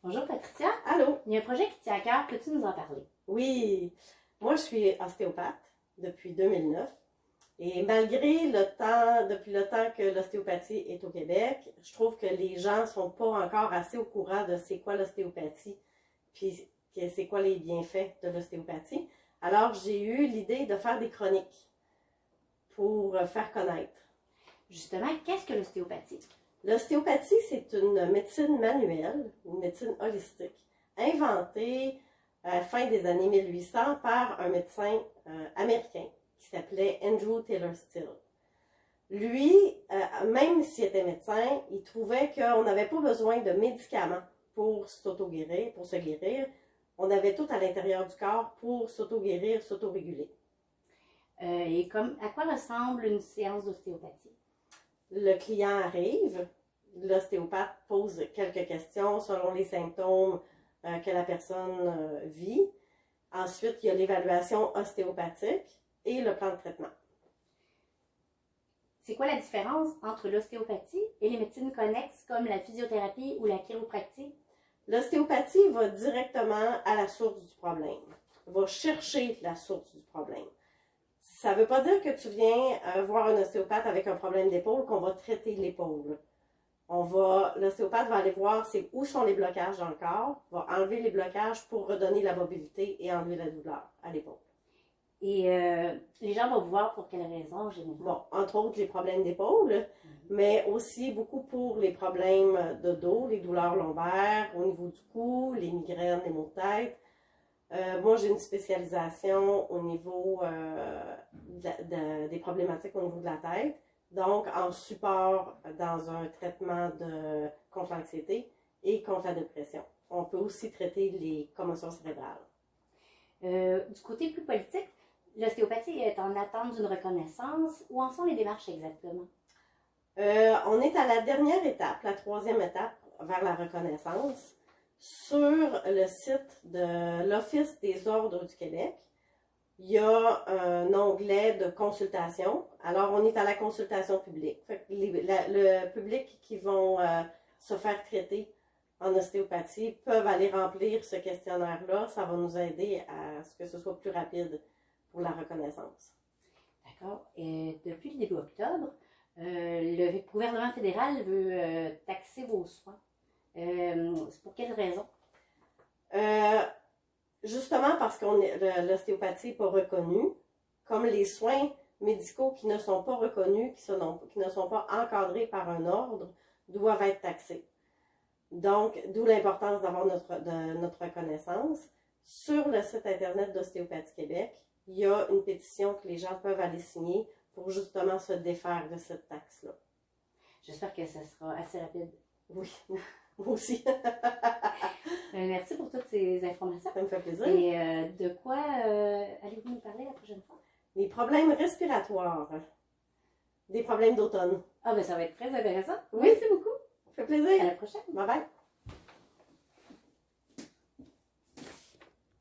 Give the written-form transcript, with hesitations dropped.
Bonjour Patricia, Allô? il y a un projet qui te tient à cœur, peux-tu nous en parler? Oui, moi je suis ostéopathe depuis 2009 et malgré le temps, depuis le temps que l'ostéopathie est au Québec, je trouve que les gens sont pas encore assez au courant de c'est quoi l'ostéopathie, puis c'est quoi les bienfaits de l'ostéopathie. Alors j'ai eu l'idée de faire des chroniques pour faire connaître. Justement, qu'est-ce que l'ostéopathie? L'ostéopathie, c'est une médecine manuelle, une médecine holistique, inventée à la fin des années 1800 par un médecin américain qui s'appelait Andrew Taylor Still. Lui, même s'il était médecin, il trouvait qu'on n'avait pas besoin de médicaments pour s'auto-guérir, pour se guérir. On avait tout à l'intérieur du corps pour s'auto-guérir, s'auto-réguler. À quoi ressemble une séance d'ostéopathie? Le client arrive, l'ostéopathe pose quelques questions selon les symptômes que la personne vit. Ensuite, il y a l'évaluation ostéopathique et le plan de traitement. C'est quoi la différence entre l'ostéopathie et les médecines connexes comme la physiothérapie ou la chiropractie? L'ostéopathie va directement à la source du problème, va chercher la source du problème. Ça ne veut pas dire que tu viens voir un ostéopathe avec un problème d'épaule qu'on va traiter l'épaule. L'ostéopathe va aller voir où sont les blocages dans le corps, va enlever les blocages pour redonner la mobilité et enlever la douleur à l'épaule. Et les gens vont vous voir pour quelles raisons en général? Bon, entre autres les problèmes d'épaule, mais aussi beaucoup pour les problèmes de dos, les douleurs lombaires, au niveau du cou, les migraines, les maux de tête. Moi, j'ai une spécialisation au niveau des problématiques au niveau de la tête. Donc, en support dans un traitement contre l'anxiété et contre la dépression. On peut aussi traiter les commotions cérébrales. Du côté plus politique, l'ostéopathie est en attente d'une reconnaissance. Où en sont les démarches exactement? On est à la dernière étape, la troisième étape vers la reconnaissance. Sur le site de l'Office des ordres du Québec, il y a un onglet de consultation. Alors, on est à la consultation publique. Fait que le public qui vont se faire traiter en ostéopathie peuvent aller remplir ce questionnaire-là. Ça va nous aider à ce que ce soit plus rapide pour la reconnaissance. D'accord. Depuis le début octobre, le gouvernement fédéral veut taxer vos soins. C'est pour quelle raison? Justement parce que l'ostéopathie n'est pas reconnue, comme les soins médicaux qui ne sont pas reconnus, qui ne sont pas encadrés par un ordre, doivent être taxés. Donc, d'où l'importance d'avoir notre reconnaissance. Sur le site internet d'Ostéopathie Québec, il y a une pétition que les gens peuvent aller signer pour justement se défaire de cette taxe-là. J'espère que ça sera assez rapide. Oui, moi aussi. Merci pour toutes ces informations. Ça me fait plaisir. Et de quoi allez-vous nous parler la prochaine fois? Les problèmes respiratoires. Des problèmes d'automne. Ah ben ça va être très intéressant. Oui. Merci beaucoup. Ça fait plaisir. À la prochaine. Bye bye.